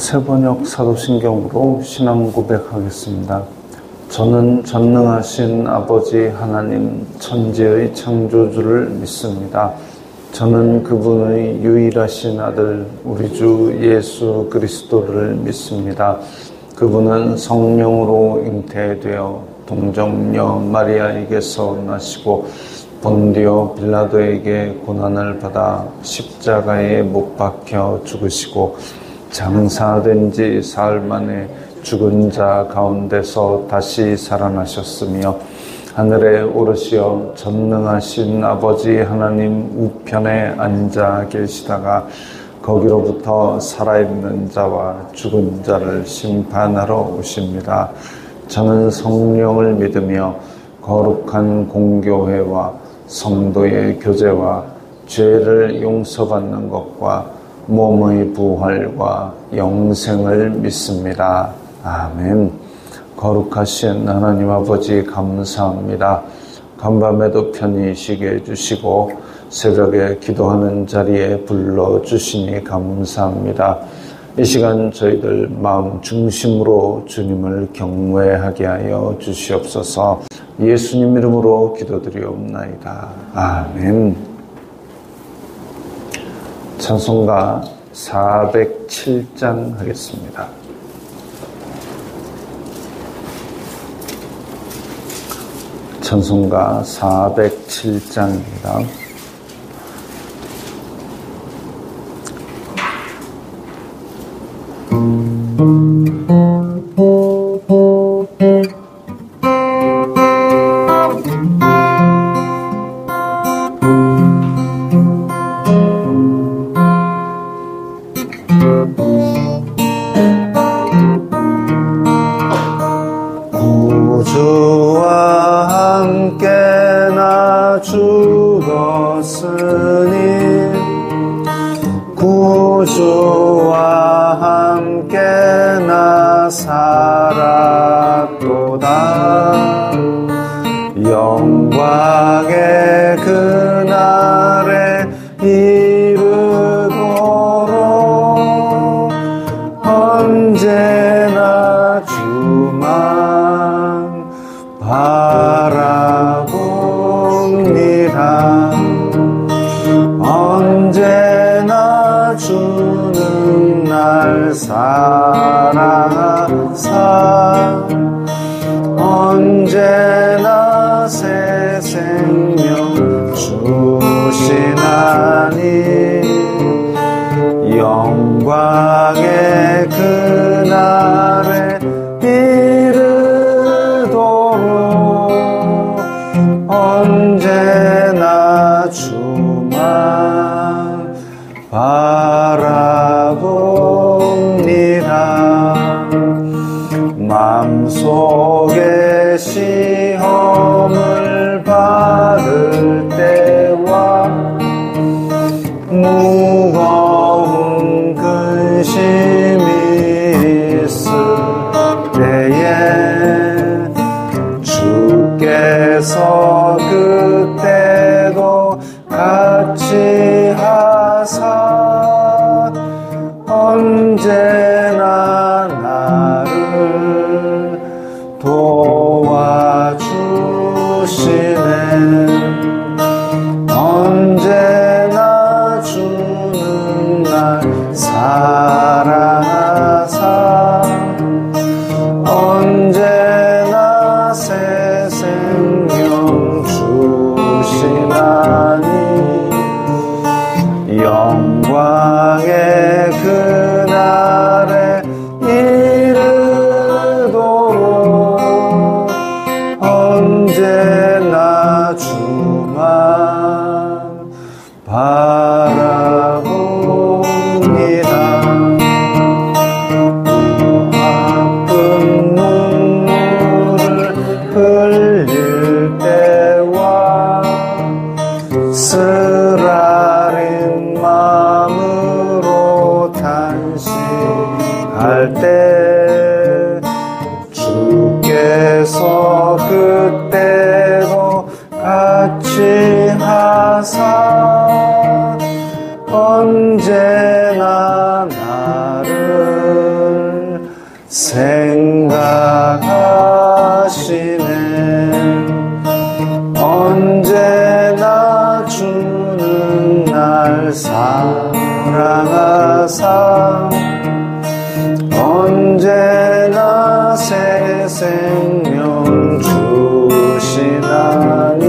새번역 사도신경으로 신앙 고백하겠습니다. 저는 전능하신 아버지 하나님 천지의 창조주를 믿습니다. 저는 그분의 유일하신 아들 우리 주 예수 그리스도를 믿습니다. 그분은 성령으로 잉태되어 동정녀 마리아에게서 나시고 본디오 빌라도에게 고난을 받아 십자가에 못 박혀 죽으시고 장사된 지 사흘 만에 죽은 자 가운데서 다시 살아나셨으며 하늘에 오르시어 전능하신 아버지 하나님 우편에 앉아 계시다가 거기로부터 살아있는 자와 죽은 자를 심판하러 오십니다. 저는 성령을 믿으며 거룩한 공교회와 성도의 교제와 죄를 용서받는 것과 몸의 부활과 영생을 믿습니다. 아멘. 거룩하신 하나님 아버지 감사합니다. 간밤에도 편히 쉬게 해주시고 새벽에 기도하는 자리에 불러주시니 감사합니다. 이 시간 저희들 마음 중심으로 주님을 경외하게 하여 주시옵소서. 예수님 이름으로 기도드리옵나이다. 아멘. 찬송가 407장 하겠습니다. 찬송가 407장입니다. 구주와 함께 나 죽었으니 구주와 함께 나 살았도다. 영광의 그날에 이르도록 언제나 주만 바라봅니다. 언제나 주는 날 사랑하사 언제나 새 생명 주시나니 영광의 그날에 이르도록 언제나 주만 바라봅니다. 마음속에 시험을 받을 때와 무거운 근심이 있을 때에 주께서 그때도 같이 하사 언제나 나를 도와주시네. 언제나 주는 날 사랑하사 언제나 새 생명 주시나니 영광의 그날에 이르도록 언제나 주만 바라봅니다. 아픈 눈물을 흘릴 때와 쓰라린 마음으로 탄식할 때 주께서 그때도 같이 하사 언제나 나를 생각하시네. 언제나 주는 날 사랑하사 언제나 새 생명 주시나니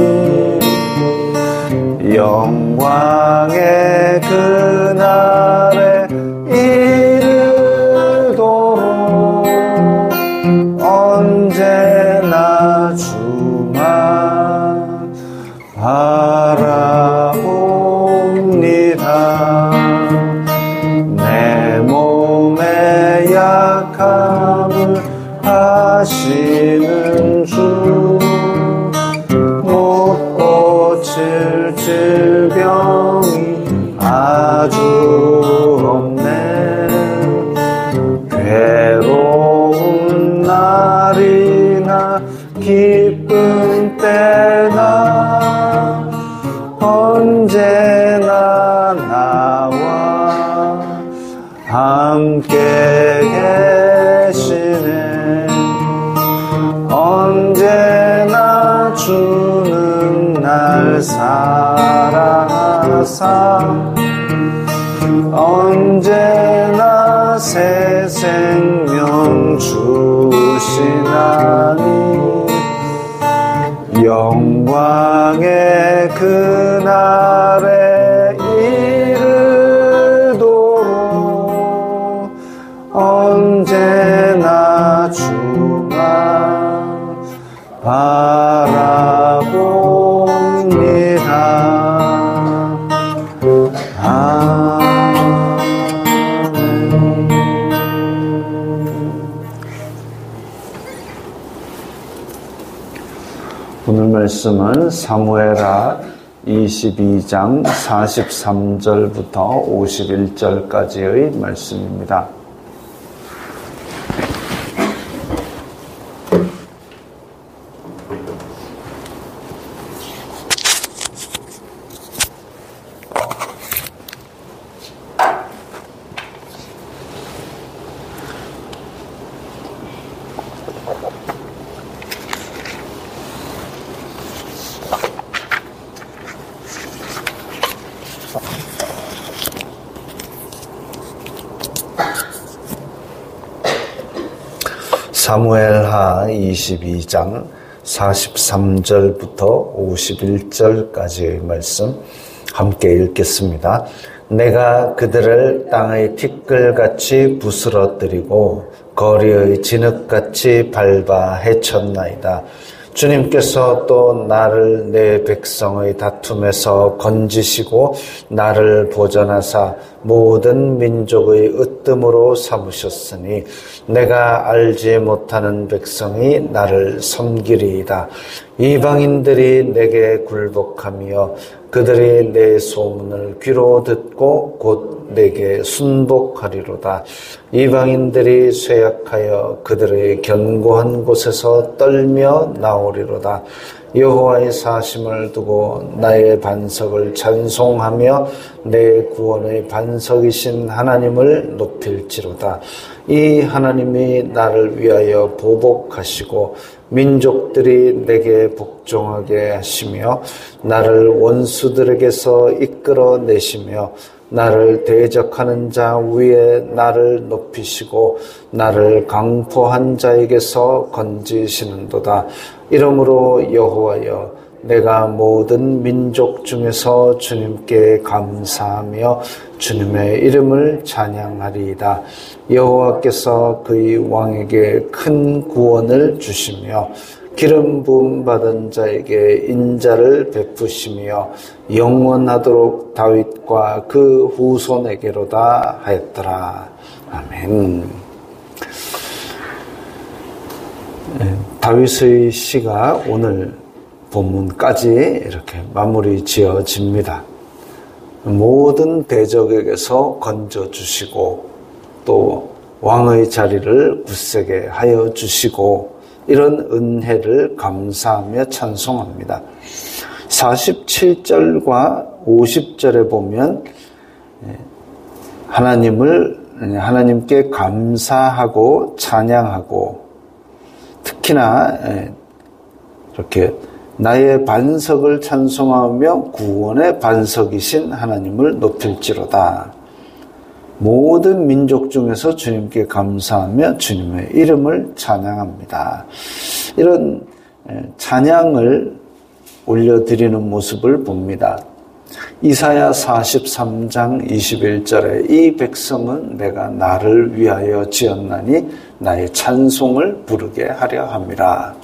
영광의 그날에 이르도록 언제나 주만 바라봅니다. 내 몸의 약함을 아시는 주 못 고칠 질병이 아주 없네. 괴로운 날이나 기쁜 때나 언제나 나와 함께 계시네. 언제나 주는 날 사랑하사 언제나 새 생명 주시나니 영광의 그날에 이르도록 언제나 주만 바라봅니다. 오늘 말씀은 사무엘하 22장 43절부터 51절까지의 말씀입니다. 사무엘하 22장 43절부터 51절까지의 말씀 함께 읽겠습니다. 내가 그들을 땅의 티끌같이 부스러뜨리고 거리의 진흙같이 밟아 헤쳤나이다. 주님께서 또 나를 내 백성의 다툼에서 건지시고 나를 보전하사 모든 민족의 으뜸으로 삼으셨으니 내가 알지 못하는 백성이 나를 섬기리이다. 이방인들이 내게 굴복하며 그들이 내 소문을 귀로 듣고 곧 내게 순복하리로다. 이방인들이 쇠약하여 그들의 견고한 곳에서 떨며 나오리로다. 여호와의 사심을 두고 나의 반석을 찬송하며 내 구원의 반석이신 하나님을 높일지로다. 이 하나님이 나를 위하여 보복하시고 민족들이 내게 복종하게 하시며 나를 원수들에게서 이끌어내시며 나를 대적하는 자 위에 나를 높이시고 나를 강포한 자에게서 건지시는도다. 이러므로 여호와여, 내가 모든 민족 중에서 주님께 감사하며 주님의 이름을 찬양하리이다. 여호와께서 그의 왕에게 큰 구원을 주시며 기름 부음 받은 자에게 인자를 베푸시며 영원하도록 다윗과 그 후손에게로다 하였더라. 아멘. 다윗의 시가 오늘 본문까지 이렇게 마무리 지어집니다. 모든 대적에게서 건져주시고 또 왕의 자리를 굳세게 하여 주시고 이런 은혜를 감사하며 찬송합니다. 47절과 50절에 보면 하나님을 하나님께 감사하고 찬양하고 특히나 이렇게 나의 반석을 찬송하며 구원의 반석이신 하나님을 높일지로다. 모든 민족 중에서 주님께 감사하며 주님의 이름을 찬양합니다. 이런 찬양을 올려드리는 모습을 봅니다. 이사야 43장 21절에 이 백성은 내가 나를 위하여 지었나니 나의 찬송을 부르게 하려 함이라.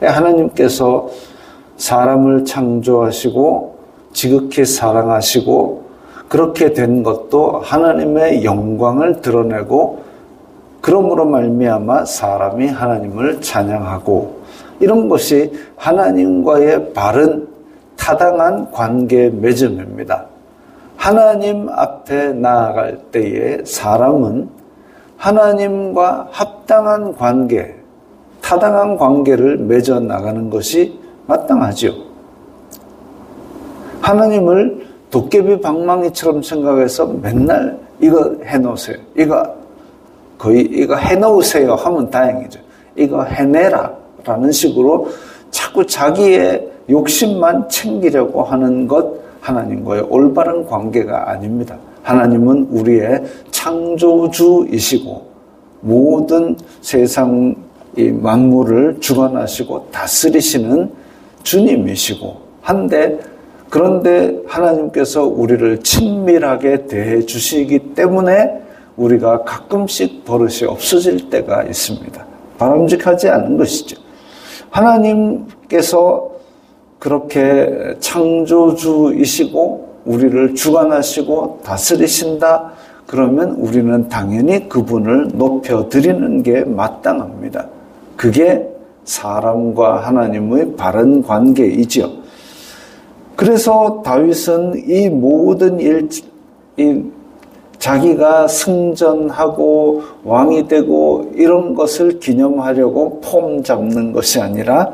하나님께서 사람을 창조하시고 지극히 사랑하시고 그렇게 된 것도 하나님의 영광을 드러내고 그러므로 말미암아 사람이 하나님을 찬양하고 이런 것이 하나님과의 바른 타당한 관계 맺음입니다. 하나님 앞에 나아갈 때에 사람은 하나님과 합당한 관계, 타당한 관계를 맺어 나가는 것이 마땅하죠. 하나님을 도깨비 방망이처럼 생각해서 맨날 이거 해놓으세요. 이거 해놓으세요 하면 다행이죠. 이거 해내라 라는 식으로 자꾸 자기의 욕심만 챙기려고 하는 것 하나님과의 올바른 관계가 아닙니다. 하나님은 우리의 창조주이시고 모든 세상 이 만물을 주관하시고 다스리시는 주님이시고 한데 그런데 하나님께서 우리를 친밀하게 대해 주시기 때문에 우리가 가끔씩 버릇이 없어질 때가 있습니다. 바람직하지 않은 것이죠. 하나님께서 그렇게 창조주이시고 우리를 주관하시고 다스리신다. 그러면 우리는 당연히 그분을 높여드리는 게 마땅합니다. 그게 사람과 하나님의 바른 관계이지요. 그래서 다윗은 이 모든 자기가 승전하고 왕이 되고 이런 것을 기념하려고 폼 잡는 것이 아니라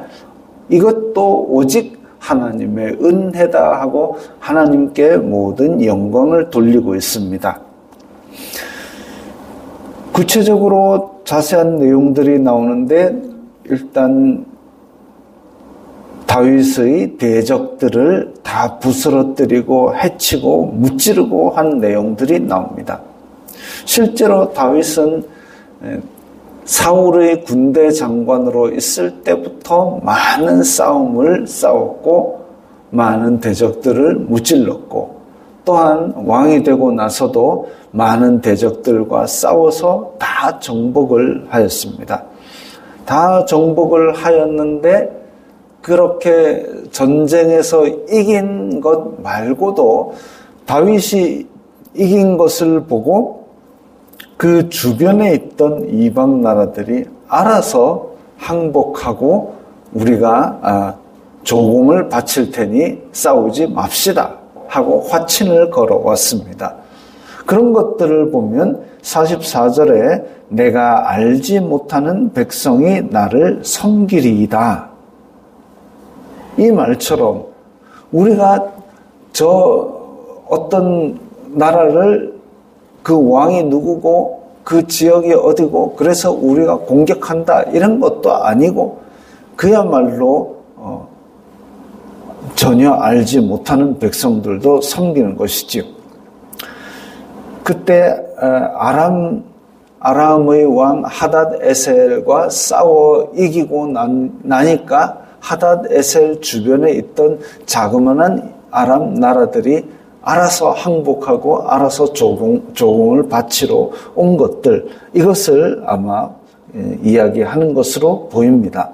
이것도 오직 하나님의 은혜다 하고 하나님께 모든 영광을 돌리고 있습니다. 구체적으로 자세한 내용들이 나오는데 일단 다윗의 대적들을 다 부스러뜨리고 해치고 무찌르고 한 내용들이 나옵니다. 실제로 다윗은 사울의 군대 장관으로 있을 때부터 많은 싸움을 싸웠고 많은 대적들을 무찔렀고 또한 왕이 되고 나서도 많은 대적들과 싸워서 다 정복을 하였습니다. 다 정복을 하였는데 그렇게 전쟁에서 이긴 것 말고도 다윗이 이긴 것을 보고 그 주변에 있던 이방 나라들이 알아서 항복하고 우리가 조공을 바칠 테니 싸우지 맙시다 하고 화친을 걸어왔습니다. 그런 것들을 보면 44절에 내가 알지 못하는 백성이 나를 섬기리이다. 이 말처럼 우리가 어떤 나라를 그 왕이 누구고 그 지역이 어디고 그래서 우리가 공격한다 이런 것도 아니고 그야말로 전혀 알지 못하는 백성들도 섬기는 것이지요. 그때 아람의 왕 하닷 에셀과 싸워 이기고 나니까 하닷 에셀 주변에 있던 자그마한 아람 나라들이 알아서 항복하고 알아서 조공을 바치러 온 것들 이것을 아마 이야기하는 것으로 보입니다.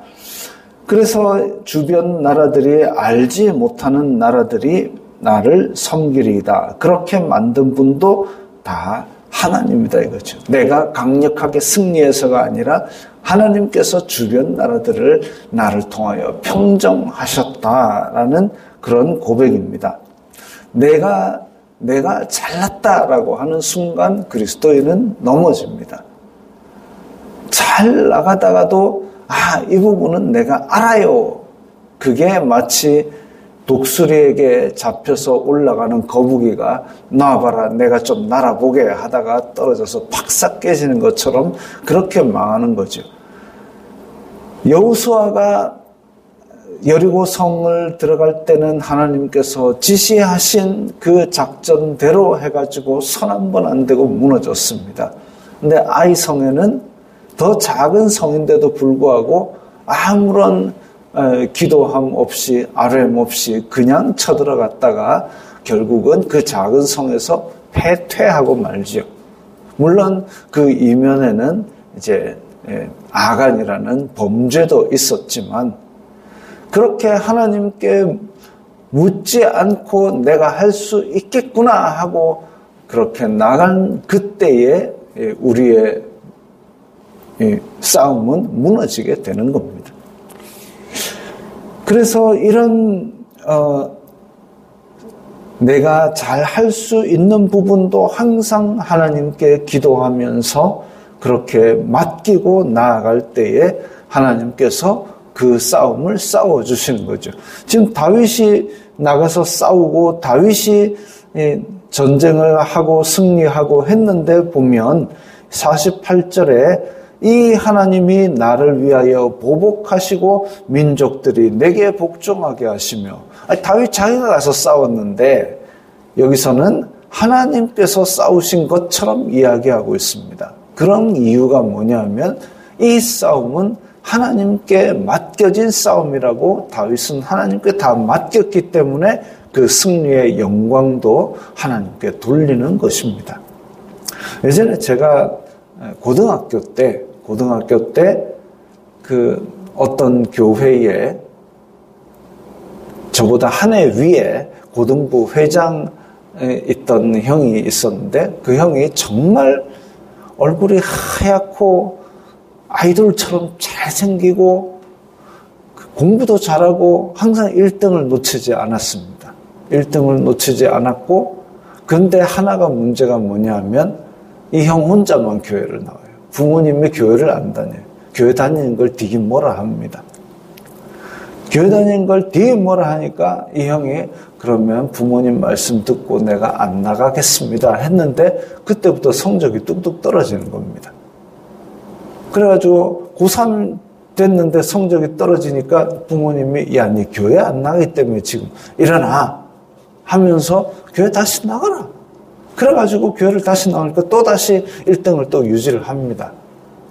그래서 주변 나라들이 알지 못하는 나라들이 나를 섬기리이다. 그렇게 만든 분도 다 하나님이다 이거죠. 내가 강력하게 승리해서가 아니라 하나님께서 주변 나라들을 나를 통하여 평정하셨다라는 그런 고백입니다. 내가 잘났다라고 하는 순간 그리스도인은 넘어집니다. 잘 나가다가도 이 부분은 내가 알아요. 그게 마치 독수리에게 잡혀서 올라가는 거북이가 놔봐라 내가 좀 날아보게 하다가 떨어져서 팍싹 깨지는 것처럼 그렇게 망하는 거죠. 여호수아가 여리고 성을 들어갈 때는 하나님께서 지시하신 그 작전대로 해가지고 손 한 번 안 대고 무너졌습니다. 근데 아이 성에는 더 작은 성인데도 불구하고 아무런 기도함 없이 아뢰м 없이 그냥 쳐들어갔다가 결국은 그 작은 성에서 패퇴하고 말죠. 물론 그 이면에는 이제 아간이라는 범죄도 있었지만 그렇게 하나님께 묻지 않고 내가 할 수 있겠구나 하고 그렇게 나간 그때에 우리의 싸움은 무너지게 되는 겁니다. 그래서 이런 내가 잘 할 수 있는 부분도 항상 하나님께 기도하면서 그렇게 맡기고 나아갈 때에 하나님께서 그 싸움을 싸워주시는 거죠. 지금 다윗이 나가서 싸우고 다윗이 전쟁을 하고 승리하고 했는데 보면 48절에 이 하나님이 나를 위하여 보복하시고 민족들이 내게 복종하게 하시며 다윗 자기가 가서 싸웠는데 여기서는 하나님께서 싸우신 것처럼 이야기하고 있습니다. 그런 이유가 뭐냐면 이 싸움은 하나님께 맡겨진 싸움이라고 다윗은 하나님께 다 맡겼기 때문에 그 승리의 영광도 하나님께 돌리는 것입니다. 예전에 제가 고등학교 때 그 어떤 교회에 저보다 한 해 위에 고등부 회장에 있던 형이 있었는데 그 형이 정말 얼굴이 하얗고 아이돌처럼 잘생기고 공부도 잘하고 항상 1등을 놓치지 않았습니다. 1등을 놓치지 않았고 그런데 하나가 문제가 뭐냐면 이 형 혼자만 교회를 나와요. 부모님이 교회를 안 다녀요. 교회 다니는 걸 되게 뭐라 합니다. 교회 다니는 걸 되게 뭐라 하니까 이 형이 그러면 부모님 말씀 듣고 내가 안 나가겠습니다 했는데 그때부터 성적이 뚝뚝 떨어지는 겁니다. 그래가지고 고3 됐는데 성적이 떨어지니까 부모님이 야, 니 교회 안 나가기 때문에 지금 일어나 하면서 교회 다시 나가라. 그래가지고 교회를 다시 나오니까 또다시 1등을 또 유지를 합니다.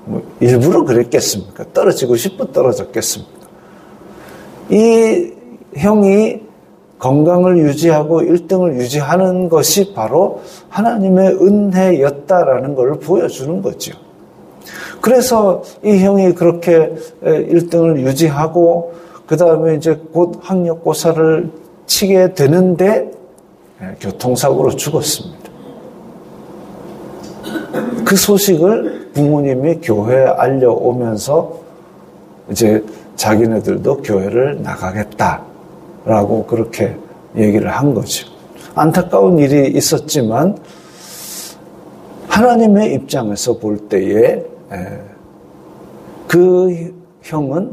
뭐 일부러 그랬겠습니까? 떨어지고 싶어 떨어졌겠습니까? 이 형이 건강을 유지하고 1등을 유지하는 것이 바로 하나님의 은혜였다라는 걸 보여주는 거죠. 그래서 이 형이 그렇게 1등을 유지하고 그 다음에 이제 곧 학력고사를 치게 되는데 교통사고로 죽었습니다. 그 소식을 부모님이 교회에 알려오면서 이제 자기네들도 교회를 나가겠다라고 그렇게 얘기를 한 거죠. 안타까운 일이 있었지만 하나님의 입장에서 볼 때에 그 형은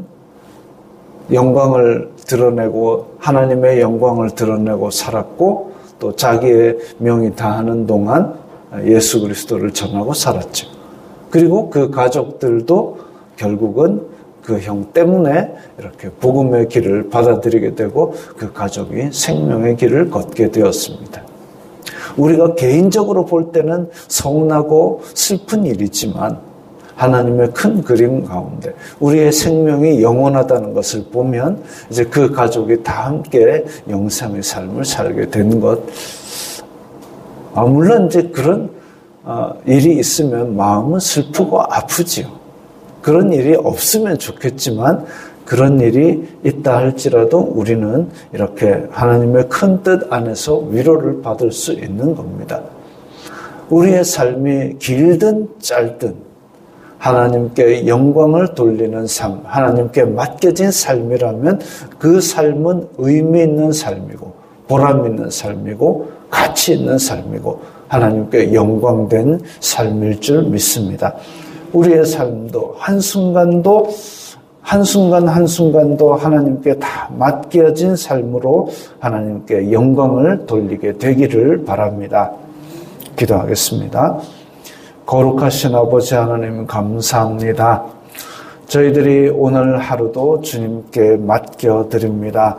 영광을 드러내고 하나님의 영광을 드러내고 살았고 또 자기의 명이 다하는 동안 예수 그리스도를 전하고 살았죠. 그리고 그 가족들도 결국은 그 형 때문에 이렇게 복음의 길을 받아들이게 되고 그 가족이 생명의 길을 걷게 되었습니다. 우리가 개인적으로 볼 때는 서운하고 슬픈 일이지만 하나님의 큰 그림 가운데 우리의 생명이 영원하다는 것을 보면 이제 그 가족이 다 함께 영생의 삶을 살게 되는 것. 물론 이제 그런 일이 있으면 마음은 슬프고 아프지요. 그런 일이 없으면 좋겠지만 그런 일이 있다 할지라도 우리는 이렇게 하나님의 큰 뜻 안에서 위로를 받을 수 있는 겁니다. 우리의 삶이 길든 짧든 하나님께 영광을 돌리는 삶, 하나님께 맡겨진 삶이라면 그 삶은 의미 있는 삶이고 보람 있는 삶이고 가치 있는 삶이고 하나님께 영광된 삶일 줄 믿습니다. 우리의 삶도 한순간도 한순간 한순간도 하나님께 다 맡겨진 삶으로 하나님께 영광을 돌리게 되기를 바랍니다. 기도하겠습니다. 거룩하신 아버지 하나님 감사합니다. 저희들이 오늘 하루도 주님께 맡겨드립니다.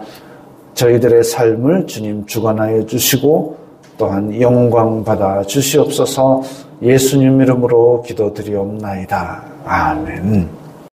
저희들의 삶을 주님 주관하여 주시고 또한 영광 받아 주시옵소서. 예수님 이름으로 기도드리옵나이다. 아멘.